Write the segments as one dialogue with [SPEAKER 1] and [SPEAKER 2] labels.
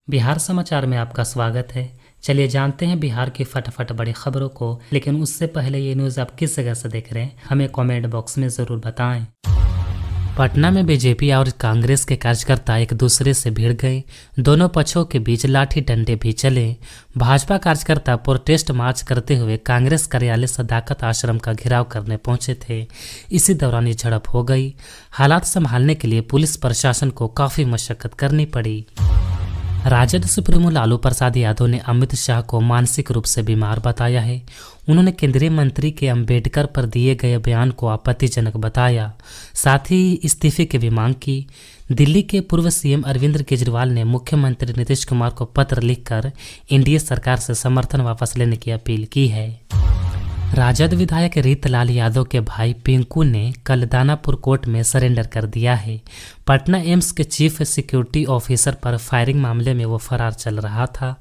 [SPEAKER 1] बिहार समाचार में आपका स्वागत है। चलिए जानते हैं बिहार की फटाफट बड़ी खबरों को, लेकिन उससे पहले ये न्यूज़ आप किस जगह से देख रहे हैं हमें कमेंट बॉक्स में ज़रूर बताएं। पटना में बीजेपी और कांग्रेस के कार्यकर्ता एक दूसरे से भिड़ गए। दोनों पक्षों के बीच लाठी डंडे भी चले। भाजपा कार्यकर्ता प्रोटेस्ट मार्च करते हुए कांग्रेस कार्यालय सदाकत आश्रम का घेराव करने पहुंचे थे। इसी दौरान ये झड़प हो गई। हालात संभालने के लिए पुलिस प्रशासन को काफ़ी मशक्कत करनी पड़ी। राजद सुप्रीमो लालू प्रसाद यादव ने अमित शाह को मानसिक रूप से बीमार बताया है। उन्होंने केंद्रीय मंत्री के अंबेडकर पर दिए गए बयान को आपत्तिजनक बताया। साथ ही इस्तीफे की भी मांग की। दिल्ली के पूर्व सीएम अरविंद केजरीवाल ने मुख्यमंत्री नीतीश कुमार को पत्र लिखकर एनडीए सरकार से समर्थन वापस लेने की अपील की है। राजद विधायक रीतलाल यादव के भाई पिंकू ने कल दानापुर कोर्ट में सरेंडर कर दिया है। पटना एम्स के चीफ सिक्योरिटी ऑफिसर पर फायरिंग मामले में वो फरार चल रहा था।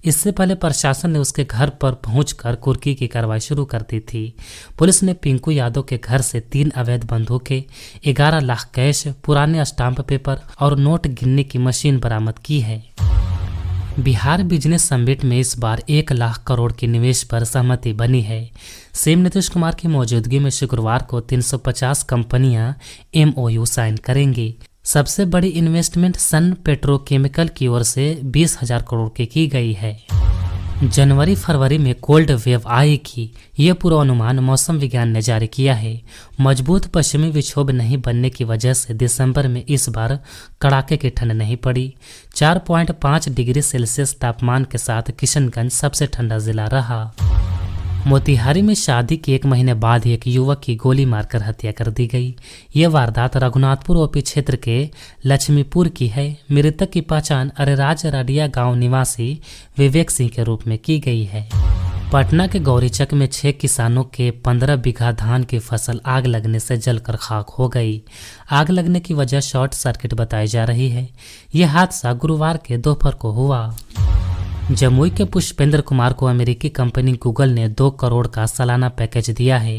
[SPEAKER 1] इससे पहले प्रशासन ने उसके घर पर पहुंचकर कुर्की की कार्रवाई शुरू कर दी थी। पुलिस ने पिंकू यादव के घर से 3 अवैध बंदूकें, 11 लाख कैश, पुराने स्टाम्प पेपर और नोट गिनने की मशीन बरामद की है। बिहार बिजनेस समिट में इस बार 1 लाख करोड़ के निवेश पर सहमति बनी है। सीएम नीतीश कुमार की मौजूदगी में शुक्रवार को 350 कंपनियां एमओयू साइन करेंगी। सबसे बड़ी इन्वेस्टमेंट सन पेट्रोकेमिकल की ओर से 20,000 करोड़ की गई है। जनवरी फरवरी में कोल्ड वेव आएगी, ये पूर्वानुमान मौसम विज्ञान ने जारी किया है। मजबूत पश्चिमी विक्षोभ नहीं बनने की वजह से दिसंबर में इस बार कड़ाके की ठंड नहीं पड़ी। 4.5 डिग्री सेल्सियस तापमान के साथ किशनगंज सबसे ठंडा जिला रहा। मोतिहारी में शादी के 1 महीने बाद एक युवक की गोली मारकर हत्या कर दी गई। ये वारदात रघुनाथपुर ओपी क्षेत्र के लक्ष्मीपुर की है। मृतक की पहचान अरेराज राडिया गांव निवासी विवेक सिंह के रूप में की गई है। पटना के गौरीचक में 6 किसानों के 15 बीघा धान की फसल आग लगने से जलकर खाक हो गई। आग लगने की वजह शॉर्ट सर्किट बताई जा रही है। यह हादसा गुरुवार के दोपहर को हुआ। जमुई के पुष्पेंद्र कुमार को अमेरिकी कंपनी गूगल ने 2 करोड़ का सालाना पैकेज दिया है।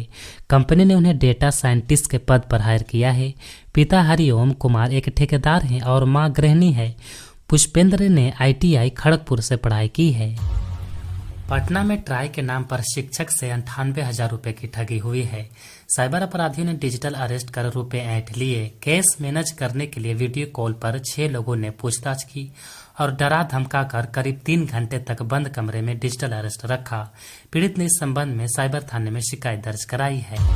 [SPEAKER 1] कंपनी ने उन्हें डेटा साइंटिस्ट के पद पर हायर किया है। पिता हरिओम कुमार एक ठेकेदार हैं और मां गृहिणी है। पुष्पेंद्र ने आईटीआई खड़गपुर से पढ़ाई की है। पटना में ट्राई के नाम पर शिक्षक से 98,000 रुपए की ठगी हुई है। साइबर अपराधियों ने डिजिटल अरेस्ट कर रुपए ऐंठ लिए। केस मैनेज करने के लिए वीडियो कॉल पर 6 लोगों ने पूछताछ की और डरा धमका कर करीब 3 घंटे तक बंद कमरे में डिजिटल अरेस्ट रखा। पीड़ित ने इस संबंध में साइबर थाने में शिकायत दर्ज कराई है।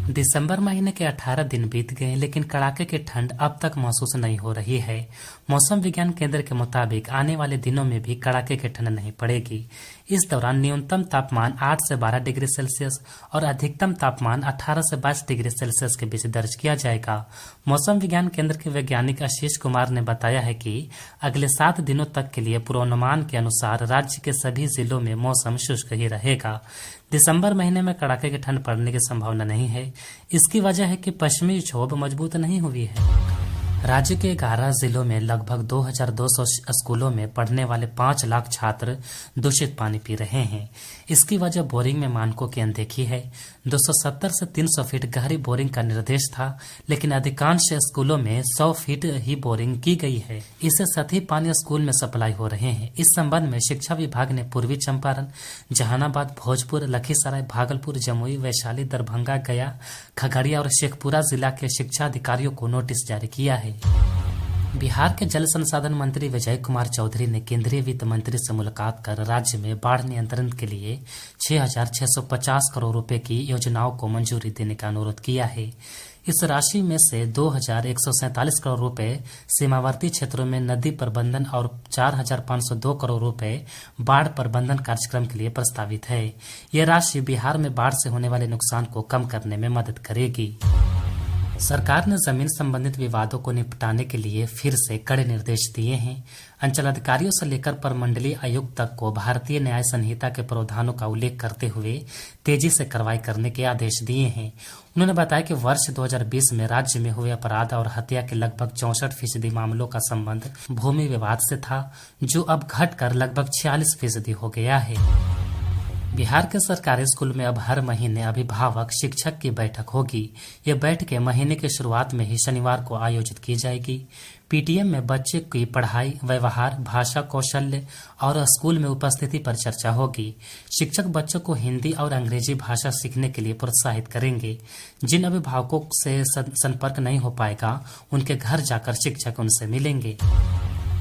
[SPEAKER 1] दिसंबर महीने के 18 दिन बीत गए, लेकिन कड़ाके की ठंड अब तक महसूस नहीं हो रही है। मौसम विज्ञान केंद्र के मुताबिक आने वाले दिनों में भी कड़ाके की ठंड नहीं पड़ेगी। इस दौरान न्यूनतम तापमान 8 से 12 डिग्री सेल्सियस और अधिकतम तापमान 18 से 22 डिग्री सेल्सियस के बीच दर्ज किया जाएगा। मौसम विज्ञान केंद्र के वैज्ञानिक आशीष कुमार ने बताया है कि अगले 7 दिनों तक के लिए पूर्वानुमान के अनुसार राज्य के सभी जिलों में मौसम शुष्क ही रहेगा। दिसंबर महीने में कड़ाके की ठंड पड़ने की संभावना नहीं है। इसकी वजह है कि पश्चिमी विक्षोभ मजबूत नहीं हुई है। राज्य के 11 जिलों में लगभग 2,200 स्कूलों में पढ़ने वाले 5 लाख छात्र दूषित पानी पी रहे हैं। इसकी वजह बोरिंग में मानकों की अनदेखी है। 270 से 300 फीट गहरी बोरिंग का निर्देश था, लेकिन अधिकांश स्कूलों में 100 फीट ही बोरिंग की गई है। इससे सतही पानी स्कूल में सप्लाई हो रहे हैं। इस संबंध में शिक्षा विभाग ने पूर्वी चंपारण, जहानाबाद, भोजपुर, लखीसराय, भागलपुर, जमुई, वैशाली, दरभंगा, गया, खगड़िया और शेखपुरा जिला के शिक्षा अधिकारियों को नोटिस जारी किया है। बिहार के जल संसाधन मंत्री विजय कुमार चौधरी ने केंद्रीय वित्त मंत्री से मुलाकात कर राज्य में बाढ़ नियंत्रण के लिए 6,650 करोड़ रुपए की योजनाओं को मंजूरी देने का अनुरोध किया है। इस राशि में से 2,147 करोड़ रुपए सीमावर्ती क्षेत्रों में नदी प्रबंधन और 4,502 करोड़ रुपए बाढ़ प्रबंधन कार्यक्रम के लिए प्रस्तावित है। यह राशि बिहार में बाढ़ से होने वाले नुकसान को कम करने में मदद करेगी। सरकार ने जमीन संबंधित विवादों को निपटाने के लिए फिर से कड़े निर्देश दिए हैं। अंचलाधिकारियों से लेकर प्रमंडलीय आयुक्त तक को भारतीय न्याय संहिता के प्रावधानों का उल्लेख करते हुए तेजी से कार्रवाई करने के आदेश दिए हैं। उन्होंने बताया कि वर्ष 2020 में राज्य में हुए अपराध और हत्या के लगभग 64% मामलों का संबंध भूमि विवाद से था, जो अब घटकर लगभग 46% हो गया है। बिहार के सरकारी स्कूल में अब हर महीने अभिभावक शिक्षक की बैठक होगी। ये बैठकें महीने की शुरुआत में ही शनिवार को आयोजित की जाएगी। पीटीएम में बच्चे की पढ़ाई, व्यवहार, भाषा कौशल्य और स्कूल में उपस्थिति पर चर्चा होगी। शिक्षक बच्चों को हिंदी और अंग्रेजी भाषा सीखने के लिए प्रोत्साहित करेंगे। जिन अभिभावकों से संपर्क नहीं हो पाएगा, उनके घर जाकर शिक्षक उनसे मिलेंगे।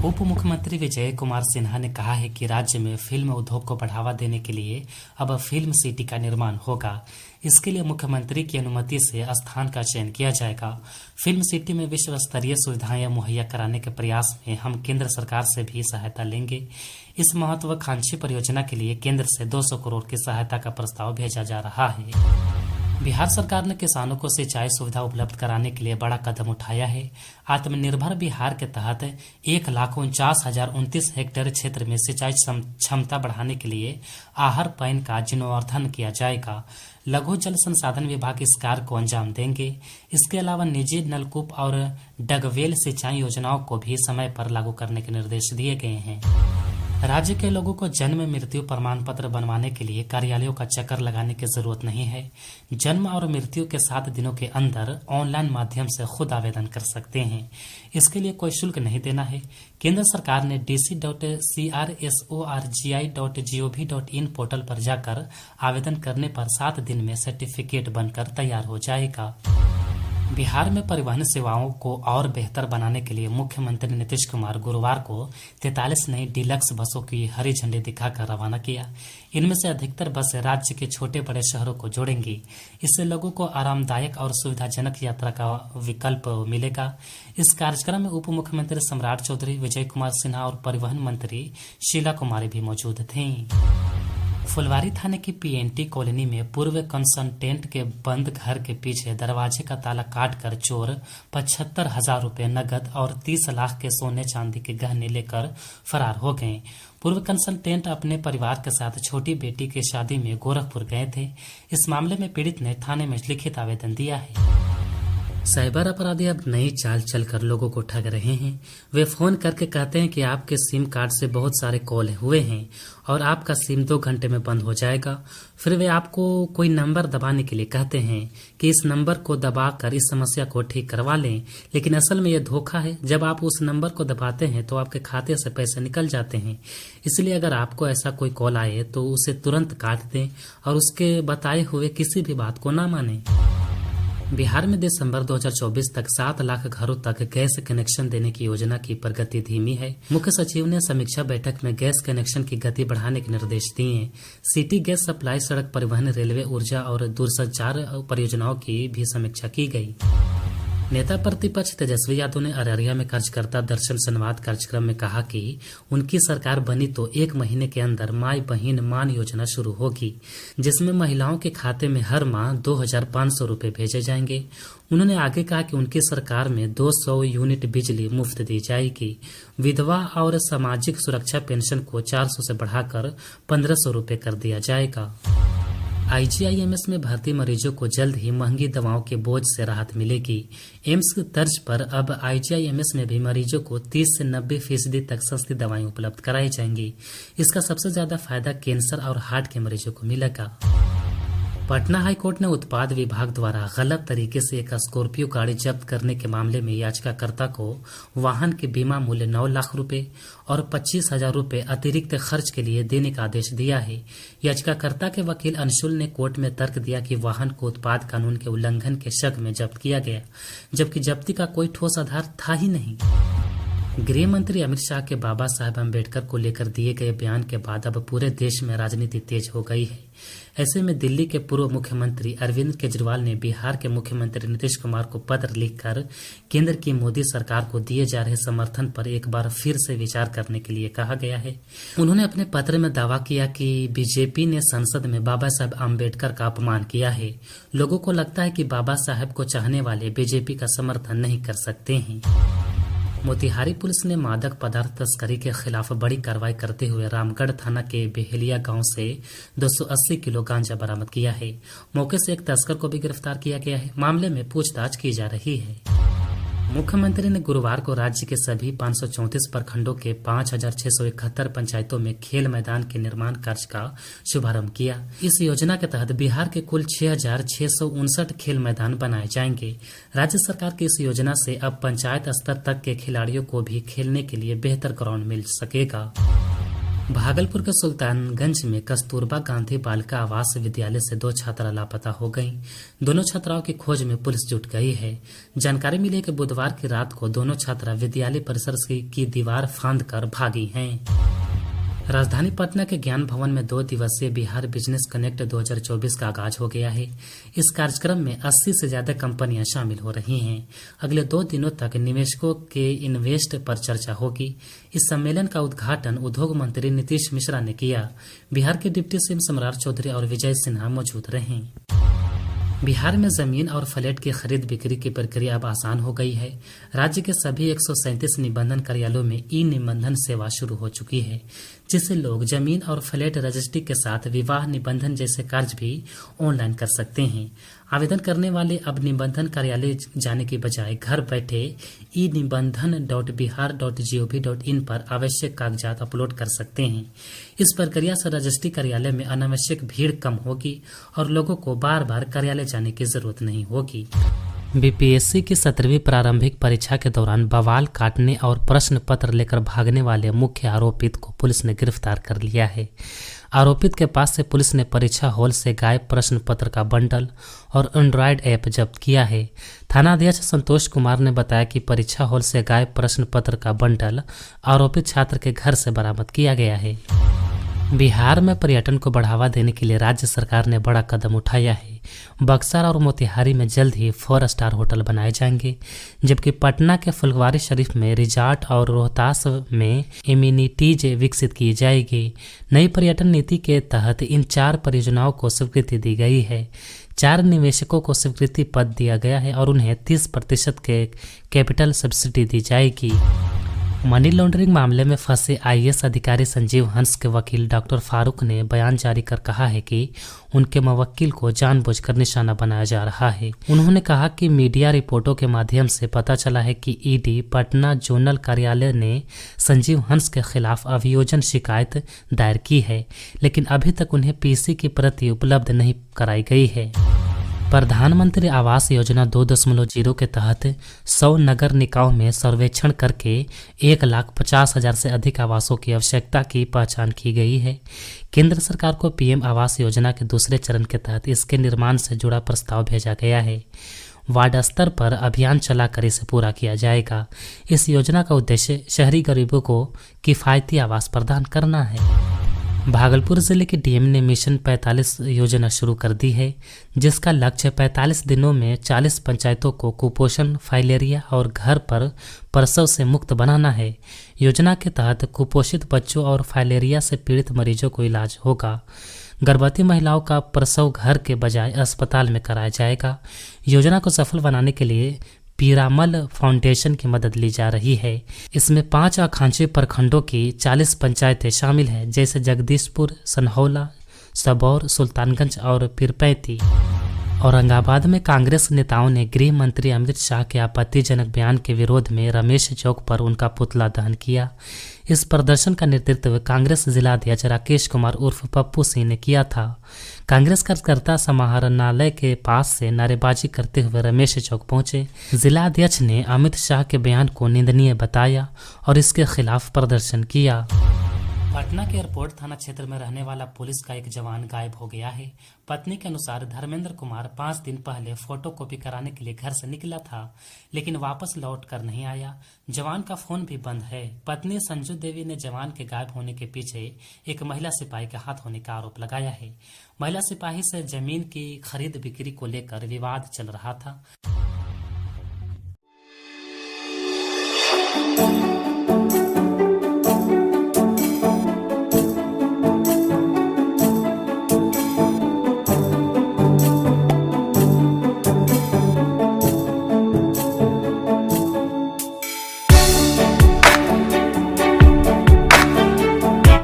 [SPEAKER 1] उप मुख्यमंत्री विजय कुमार सिन्हा ने कहा है कि राज्य में फिल्म उद्योग को बढ़ावा देने के लिए अब फिल्म सिटी का निर्माण होगा। इसके लिए मुख्यमंत्री की अनुमति से स्थान का चयन किया जाएगा। फिल्म सिटी में विश्व स्तरीय सुविधाएं मुहैया कराने के प्रयास में हम केंद्र सरकार से भी सहायता लेंगे। इस महत्वाकांक्षी परियोजना के लिए केंद्र से 200 करोड़ की सहायता का प्रस्ताव भेजा जा रहा है। बिहार सरकार ने किसानों को सिंचाई सुविधा उपलब्ध कराने के लिए बड़ा कदम उठाया है। आत्मनिर्भर बिहार के तहत 1,49,029 हेक्टेयर क्षेत्र में सिंचाई क्षमता बढ़ाने के लिए आहर पैन का जीर्णोद्धार किया जाएगा। लघु जल संसाधन विभाग इस कार्य को अंजाम देंगे। इसके अलावा निजी नलकूप और डगवेल सिंचाई योजनाओं को भी समय पर लागू करने के निर्देश दिए गए हैं। राज्य के लोगों को जन्म मृत्यु प्रमाण पत्र बनवाने के लिए कार्यालयों का चक्कर लगाने की जरूरत नहीं है। जन्म और मृत्यु के 7 दिनों के अंदर ऑनलाइन माध्यम से खुद आवेदन कर सकते हैं। इसके लिए कोई शुल्क नहीं देना है। केंद्र सरकार ने dc.crsorgi.gov.in पोर्टल पर जाकर आवेदन करने पर 7 दिन में सर्टिफिकेट बनकर तैयार हो जाएगा। बिहार में परिवहन सेवाओं को और बेहतर बनाने के लिए मुख्यमंत्री नीतीश कुमार गुरुवार को 43 नई डीलक्स बसों की हरी झंडी दिखाकर रवाना किया। इनमें से अधिकतर बसें राज्य के छोटे बड़े शहरों को जोड़ेंगी। इससे लोगों को आरामदायक और सुविधाजनक यात्रा का विकल्प मिलेगा। इस कार्यक्रम में उप मुख्यमंत्री सम्राट चौधरी, विजय कुमार सिन्हा और परिवहन मंत्री शीला कुमारी भी मौजूद थीं। फुलवारी थाने की पीएनटी कॉलोनी में पूर्व कंसल्टेंट के बंद घर के पीछे दरवाजे का ताला काटकर चोर 75,000 रुपए नगद और 30 लाख के सोने चांदी के गहने लेकर फरार हो गए। पूर्व कंसल्टेंट अपने परिवार के साथ छोटी बेटी की शादी में गोरखपुर गए थे। इस मामले में पीड़ित ने थाने में लिखित आवेदन दिया है। साइबर अपराधी अब नई चाल चलकर लोगों को ठग रहे हैं। वे फोन करके कहते हैं कि आपके सिम कार्ड से बहुत सारे कॉल हुए हैं और आपका सिम 2 घंटे में बंद हो जाएगा। फिर वे आपको कोई नंबर दबाने के लिए कहते हैं कि इस नंबर को दबाकर इस समस्या को ठीक करवा लें, लेकिन असल में यह धोखा है। जब आप उस नंबर को दबाते हैं तो आपके खाते से पैसे निकल जाते हैं। इसलिए अगर आपको ऐसा कोई कॉल आए तो उसे तुरंत काट दें और उसके बताए हुए किसी भी बात को ना मानें। बिहार में दिसंबर 2024 तक 7 लाख घरों तक गैस कनेक्शन देने की योजना की प्रगति धीमी है। मुख्य सचिव ने समीक्षा बैठक में गैस कनेक्शन की गति बढ़ाने के निर्देश दिए। सिटी गैस सप्लाई, सड़क परिवहन, रेलवे, ऊर्जा और दूरसंचार परियोजनाओं की भी समीक्षा की गई। नेता प्रतिपक्ष तेजस्वी यादव ने अररिया में कार्यकर्ता दर्शन संवाद कार्यक्रम में कहा कि उनकी सरकार बनी तो 1 महीने के अंदर माई बहिन मान योजना शुरू होगी, जिसमें महिलाओं के खाते में हर माह 2,500 रुपए भेजे जाएंगे। उन्होंने आगे कहा कि उनकी सरकार में 200 यूनिट बिजली मुफ्त दी जाएगी। विधवा और सामाजिक सुरक्षा पेंशन को 400 से बढ़ाकर 1,500 रुपए कर दिया जाएगा। आईजीआईएमएस में भर्ती मरीजों को जल्द ही महंगी दवाओं के बोझ से राहत मिलेगी। एम्स की तर्ज पर अब आईजीआईएमएस में भी मरीजों को 30 से 90% तक सस्ती दवाएं उपलब्ध कराई जाएंगी। इसका सबसे ज्यादा फायदा कैंसर और हार्ट के मरीजों को मिलेगा। पटना हाईकोर्ट ने उत्पाद विभाग द्वारा गलत तरीके से एक स्कॉर्पियो गाड़ी जब्त करने के मामले में याचिकाकर्ता को वाहन के बीमा मूल्य 9 लाख रुपए और 25,000 रुपए अतिरिक्त खर्च के लिए देने का आदेश दिया है। याचिकाकर्ता के वकील अंशुल ने कोर्ट में तर्क दिया कि वाहन को उत्पाद कानून के उल्लंघन के शक में जब्त किया गया, जबकि जब्ती का कोई ठोस आधार था ही नहीं। गृह मंत्री अमित शाह के बाबा साहेब अम्बेडकर को लेकर दिए गए बयान के बाद अब पूरे देश में राजनीति तेज हो गई है। ऐसे में दिल्ली के पूर्व मुख्यमंत्री अरविंद केजरीवाल ने बिहार के मुख्यमंत्री नीतीश कुमार को पत्र लिखकर केंद्र की मोदी सरकार को दिए जा रहे समर्थन पर एक बार फिर से विचार करने के लिए कहा गया है। उन्होंने अपने पत्र में दावा किया कि बीजेपी ने संसद में बाबा साहेब अम्बेडकर का अपमान किया है। लोगों को लगता है कि बाबा साहेब को चाहने वाले बीजेपी का समर्थन नहीं कर सकते हैं। मोतिहारी पुलिस ने मादक पदार्थ तस्करी के खिलाफ बड़ी कार्रवाई करते हुए रामगढ़ थाना के बेहलिया गांव से 280 किलो गांजा बरामद किया है। मौके से एक तस्कर को भी गिरफ्तार किया गया है। मामले में पूछताछ की जा रही है। मुख्यमंत्री ने गुरुवार को राज्य के सभी 534 प्रखंडों के 5,671 पंचायतों में खेल मैदान के निर्माण कार्य का शुभारंभ किया। इस योजना के तहत बिहार के कुल 6,659 खेल मैदान बनाए जाएंगे। राज्य सरकार की इस योजना से अब पंचायत स्तर तक के खिलाड़ियों को भी खेलने के लिए बेहतर ग्राउंड मिल सकेगा। भागलपुर के सुल्तानगंज में कस्तूरबा गांधी बालिका आवास विद्यालय से 2 छात्रा लापता हो गईं। दोनों छात्राओं की खोज में पुलिस जुट गई है। जानकारी मिली कि बुधवार की रात को दोनों छात्रा विद्यालय परिसर की दीवार फांदकर भागी हैं। राजधानी पटना के ज्ञान भवन में 2 दिवसीय बिहार बिजनेस कनेक्ट 2024 का आगाज हो गया है। इस कार्यक्रम में 80 से ज्यादा कंपनियां शामिल हो रही हैं। अगले 2 दिनों तक निवेशकों के इन्वेस्ट पर चर्चा होगी। इस सम्मेलन का उद्घाटन उद्योग मंत्री नीतीश मिश्रा ने किया। बिहार के डिप्टी सीएम सम्राट चौधरी और विजय सिन्हा मौजूद रहे। बिहार में जमीन और फ्लैट की खरीद बिक्री की प्रक्रिया अब आसान हो गई है। राज्य के सभी 137 निबंधन कार्यालयों में ई निबंधन सेवा शुरू हो चुकी है, जिससे लोग जमीन और फ्लैट रजिस्ट्री के साथ विवाह निबंधन जैसे कार्य भी ऑनलाइन कर सकते हैं। आवेदन करने वाले अब निबंधन कार्यालय जाने की बजाय घर बैठे e-निबंधन.bihar.gov.in पर आवश्यक कागजात अपलोड कर सकते हैं। इस प्रक्रिया से रजिस्ट्री कार्यालय में अनावश्यक भीड़ कम होगी और लोगों को बार बार कार्यालय जाने की जरूरत नहीं होगी। बीपीएससी की 17वीं प्रारंभिक परीक्षा के दौरान बवाल काटने और प्रश्न पत्र लेकर भागने वाले मुख्य आरोपित को पुलिस ने गिरफ्तार कर लिया है। आरोपित के पास से पुलिस ने परीक्षा हॉल से गायब प्रश्न पत्र का बंडल और एंड्रॉयड ऐप जब्त किया है। थानाध्यक्ष संतोष कुमार ने बताया कि परीक्षा हॉल से गायब प्रश्न पत्र का बंडल आरोपित छात्र के घर से बरामद किया गया है। बिहार में पर्यटन को बढ़ावा देने के लिए राज्य सरकार ने बड़ा कदम उठाया है। बक्सर और मोतिहारी में जल्द ही 4 स्टार होटल बनाए जाएंगे, जबकि पटना के फुलवारी शरीफ में रिजॉर्ट और रोहतास में एमिनिटीज विकसित की जाएगी। नई पर्यटन नीति के तहत इन 4 परियोजनाओं को स्वीकृति दी गई है। 4 निवेशकों को स्वीकृति पत्र दिया गया है और उन्हें 30% के कैपिटल सब्सिडी दी जाएगी। मनी लॉन्ड्रिंग मामले में फंसे आईएएस अधिकारी संजीव हंस के वकील डॉक्टर फारूक ने बयान जारी कर कहा है कि उनके मुवक्किल को जानबूझकर निशाना बनाया जा रहा है। उन्होंने कहा कि मीडिया रिपोर्टों के माध्यम से पता चला है कि ईडी पटना जोनल कार्यालय ने संजीव हंस के खिलाफ अभियोजन शिकायत दायर की है, लेकिन अभी तक उन्हें पीसी की प्रति उपलब्ध नहीं कराई गई है। प्रधानमंत्री आवास योजना 2.0 के तहत 100 नगर निकायों में सर्वेक्षण करके 1,50,000 से अधिक आवासों की आवश्यकता की पहचान की गई है। केंद्र सरकार को पीएम आवास योजना के दूसरे चरण के तहत इसके निर्माण से जुड़ा प्रस्ताव भेजा गया है। वार्ड स्तर पर अभियान चलाकर इसे पूरा किया जाएगा। इस योजना का उद्देश्य शहरी गरीबों को किफायती आवास प्रदान करना है। भागलपुर जिले के डीएम ने मिशन 45 योजना शुरू कर दी है, जिसका लक्ष्य 45 दिनों में 40 पंचायतों को कुपोषण, फाइलेरिया और घर पर प्रसव से मुक्त बनाना है। योजना के तहत कुपोषित बच्चों और फाइलेरिया से पीड़ित मरीजों को इलाज होगा। गर्भवती महिलाओं का प्रसव घर के बजाय अस्पताल में कराया जाएगा। योजना को सफल बनाने के लिए पीरामल फाउंडेशन की मदद ली जा रही है। इसमें 5 आकांक्षी प्रखंडों की 40 पंचायतें शामिल हैं, जैसे जगदीशपुर, सनहौला, सबौर, सुल्तानगंज और पीरपैंती। औरंगाबाद में कांग्रेस नेताओं ने गृह मंत्री अमित शाह के आपत्तिजनक बयान के विरोध में रमेश चौक पर उनका पुतला दहन किया। इस प्रदर्शन का नेतृत्व कांग्रेस जिलाध्यक्ष राकेश कुमार उर्फ पप्पू सिंह ने किया था। कांग्रेस कार्यकर्ता समाहरणालय के पास से नारेबाजी करते हुए रमेश चौक पहुंचे। जिलाध्यक्ष ने अमित शाह के बयान को निंदनीय बताया और इसके खिलाफ प्रदर्शन किया। पटना के एयरपोर्ट थाना क्षेत्र में रहने वाला पुलिस का एक जवान गायब हो गया है। पत्नी के अनुसार धर्मेंद्र कुमार 5 दिन पहले फोटोकॉपी कराने के लिए घर से निकला था, लेकिन वापस लौट कर नहीं आया। जवान का फोन भी बंद है। पत्नी संजू देवी ने जवान के गायब होने के पीछे एक महिला सिपाही के हाथ होने का आरोप लगाया है। महिला सिपाही से जमीन की खरीद बिक्री को लेकर विवाद चल रहा था।